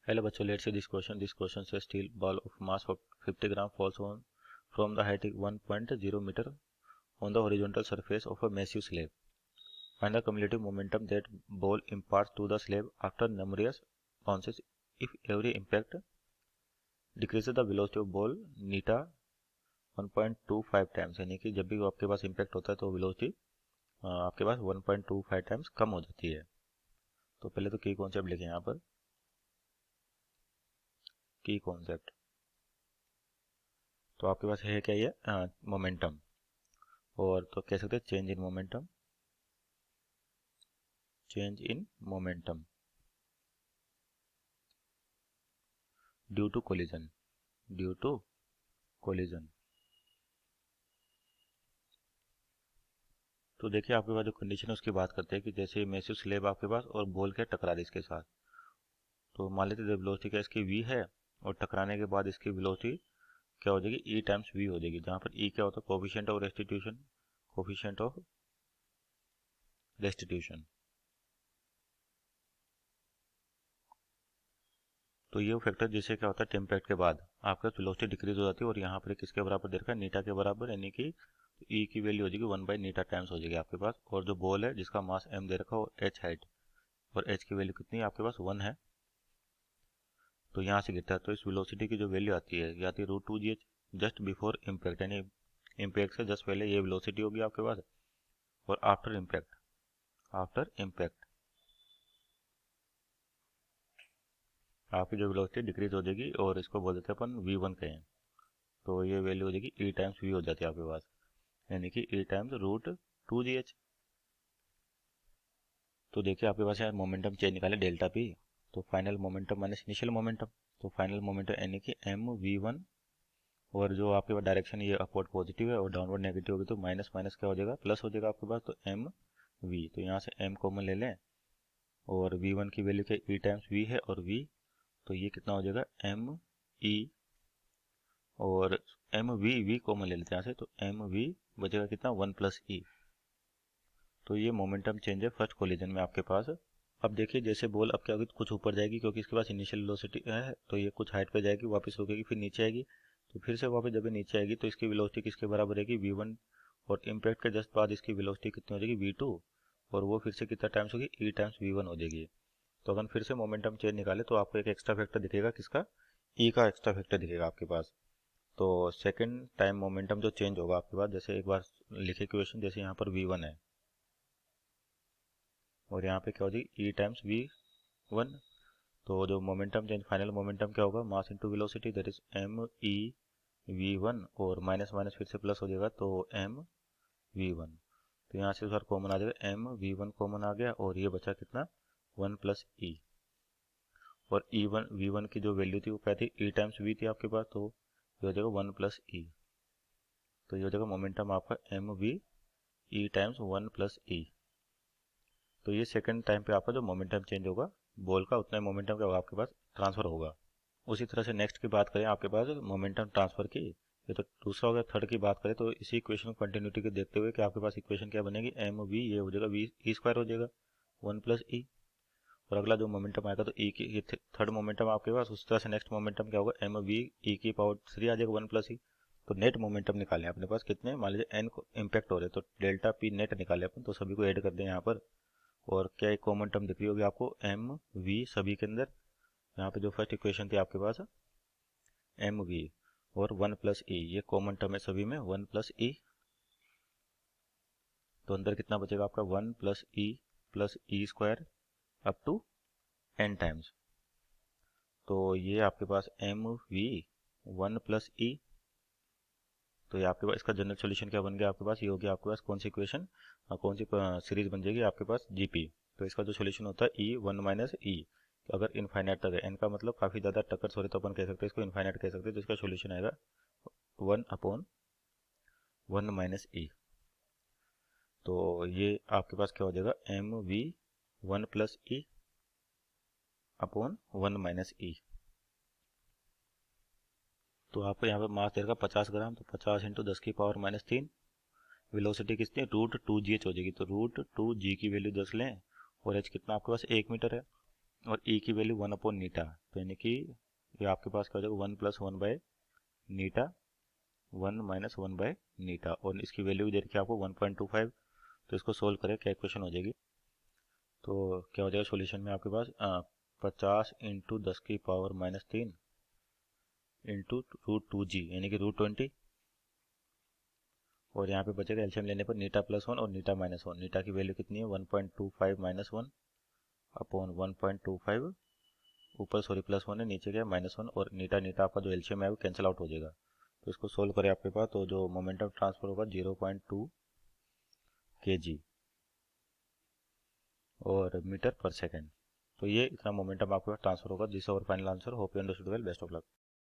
Hello बच्चों, let's see this question. This question says steel ball of mass of 50 gram falls on from the height 1.0 meter on the horizontal surface of a massive slab. Find the cumulative momentum that ball imparts to the slab after numerous bounces. If every impact decreases the velocity of ball neta 1.25 times, यानी कि जब भी आपके पास impact होता है तो velocity आपके पास 1.25 times कम हो जाती है। तो पहले तो की कॉन्सेप्ट लिखें यहाँ पर, की कॉन्सेप्ट। तो आपके पास है क्या, ये मोमेंटम, और तो कह सकते हैं change in momentum, change in momentum due to collision, due to collision. तो देखिए आपके पास जो कंडीशन है उसकी बात करते हैं कि जैसे मैसिव स्लेब आपके पास और बॉल के टकरा रही इसके साथ, तो मान लेते हैं वेलोसिटी क्या इसकी v है और टकराने के बाद इसकी वेलोसिटी क्या हो जाएगी, e टाइम्स v हो जाएगी, जहाँ पर e क्या होता है, coefficient of restitution, coefficient of restitution. तो ये फैक्टर जिससे क्या होता है, टेम्पैक्ट के बाद आपका वेलोसिटी डिक्रीज हो जाती है, और यहाँ पर किसके बराबर दे रखा है, नीटा के बराबर, यानी कि ई की वैल्यू हो जाएगी 1/नीटा टाइम्स हो जाएगी आपके पास। और जो बॉल है जिसका मास m दे रखा है और h हाइट, और h की वैल्यू कितनी है आपके पास 1 है, तो यहाँ से गिरता है तो इस वेलोसिटी की जो वैल्यू आती है ये आती है √2gh जस्ट बिफोर इम्पैक्ट, यानी इम्पैक्ट से जस्ट पहले ये वेलोसिटी होगी आपके पास, और आफ्टर इम्पैक्ट, आफ्टर इम्पैक्ट आपकी जो वेलोसिटी डिक्रीज हो जाएगी, और इसको बोल देते हैं अपन v1 कहें, तो ये वैल्यू हो जाएगी e टाइम्स v हो जाती है आपके पास, यानी कि e टाइम्स √2gh। तो देखिए आपके पास यार मोमेंटम चेंज निकाले डेल्टा पी, तो final momentum minus initial momentum, तो फाइनल मोमेंटम यानी कि mv1, और जो आपके पास डायरेक्शन ये अपवर्ड पॉजिटिव है और डाउनवर्ड नेगेटिव होगी, तो माइनस माइनस क्या हो जाएगा, प्लस हो जाएगा आपके पास, तो एम वी, तो यहाँ से m कॉमन ले लें, और v1 की वैल्यू क्या e टाइम्स v है, और v तो ये कितना हो जाएगा m e, और एम वी कॉमन ले लेते हैं यहाँ से, तो एम वी बचेगा कितना 1 + e। तो ये मोमेंटम चेंज है फर्स्ट कोलिजन में आपके पास। अब देखिए जैसे बॉल अब क्या होगी, कुछ ऊपर जाएगी क्योंकि इसके पास इनिशियल वेलोसिटी है, तो ये कुछ हाइट पे जाएगी, वापस रुकेगी, फिर नीचे आएगी, तो फिर से वापस जब ये नीचे आएगी तो इसकी वेलोसिटी किसके बराबर रहेगी, v1, और इम्पैक्ट के जस्ट बाद इसकी वेलोसिटी कितनी हो जाएगी, v2, और वो फिर से कितना टाइम्स होगी, e टाइम्स v1 हो जाएगी। तो अगर फिर से मोमेंटम चेंज निकाले तो आपको एक एक्स्ट्रा फैक्टर दिखेगा, किसका, e का एक्स्ट्रा फैक्टर दिखेगा आपके पास। तो सेकेंड टाइम मोमेंटम जो चेंज होगा आपके पास, जैसे एक बार लिखे क्वेश्चन, जैसे यहाँ पर v1 है और यहाँ पे क्या हो जाएगी e टाइम्स v1, तो जो मोमेंटम चेंज फाइनल मोमेंटम क्या होगा, mass into velocity, that is m e v1, और माइनस माइनस फिर से प्लस हो जाएगा, तो m v1, तो यहाँ से सर कॉमन आ जाएगा, m v1 कॉमन आ गया, और ये बचा कितना 1 + e, और e1 v1 की जो वैल्यू थी वो क्या थी, e टाइम्स v थी आपके पास, तो ये हो जाएगा 1 + e, तो ये हो जाएगा मोमेंटम आपका m v e times 1 + e। तो ये सेकंड टाइम पे आपका जो मोमेंटम चेंज होगा बॉल का, उतना ही मोमेंटम क्या होगा आपके पास ट्रांसफर होगा। उसी तरह से नेक्स्ट की बात करें आपके पास मोमेंटम ट्रांसफर की, ये तो दूसरा हो गया। थर्ड की बात करें तो इसी इक्वेशन कंटिन्यूटी को देखते हुए कि आपके पास इक्वेशन क्या बनेगी, एम वी ये हो जाएगा वी ई स्क्वायर हो जाएगा 1 + e, और अगला जो मोमेंटम आएगा तो ई की, ये थर्ड मोमेंटम आपके पास, उस तरह से नेक्स्ट मोमेंटम क्या होगा, एम वी ई की पावर 3 आ जाएगा 1 + e। तो नेट मोमेंटम निकालें अपने पास कितने, मान लीजिए एन इम्पैक्ट हो रहे हैं, तो डेल्टा पी नेट निकाले अपन, तो सभी को ऐड कर दें यहाँ पर, और क्या एक कॉमन टर्म दिख रही होगी आपको, एम वी सभी के अंदर, यहाँ पे जो फर्स्ट इक्वेशन थी आपके पास एम वी और 1 + e, ये कॉमन टर्म है सभी में 1 + e, तो अंदर कितना बचेगा आपका 1 + e square up to n times. तो ये आपके पास एम वी 1 + e, तो ये आपके पास इसका जनरल सोल्यूशन क्या बन गया आपके पास, ये हो गया आपके पास कौन सी इक्वेशन, कौन सी सीरीज बन जाएगी आपके पास, जीपी। तो इसका जो सोल्यूशन होता है e1 - e, तो अगर इनफाइनाइट तक है, एन का मतलब काफ़ी ज़्यादा टक्कर हो रही, तो अपन कह सकते हैं इसको इनफाइनाइट कह सकते हैं, तो इसका सोल्यूशन आएगा 1/1 - e। तो ये आपके पास क्या हो जाएगा, M V 1 + e upon 1 - e। तो आपको यहाँ पे मास दे रखा 50 ग्राम, तो 50 × 10⁻³ वेलोसिटी कितनी है, √2gh हो जाएगी, तो √2g की वैल्यू 10 लें, और h कितना आपके पास 1 मीटर है, और ई की वैल्यू 1/नीटा, तो यानी कि ये आपके पास क्या हो जाएगा 1+1/नीटा 1 - 1/नीटा, और इसकी वैल्यू दे रखी है आपको 1.25। तो इसको सोल्व करें क्या इक्वेशन हो जाएगी, तो क्या हो जाएगा सॉल्यूशन में आपके पास 50 × 10⁻³ इंटू √2g यानी कि √20, और यहाँ पे बचेगा एलसीएम लेने पर नीटा +1 और नीटा -1। नीटा की वैल्यू कितनी है 1.25 - 1 अपॉन 1.25, ऊपर सॉरी +1 है, नीचे क्या है -1, और नीटा नीटा आपका जो एलसीएम है वो कैंसिल आउट हो जाएगा। तो इसको सोल्व करें आपके पास, तो जो मोमेंटम ट्रांसफर होगा 0.2 kg और मीटर पर सेकेंड। तो ये इतना मोमेंटम आपके पास ट्रांसफर होगा। दिस और final answer. Hope you understood well. Best of luck.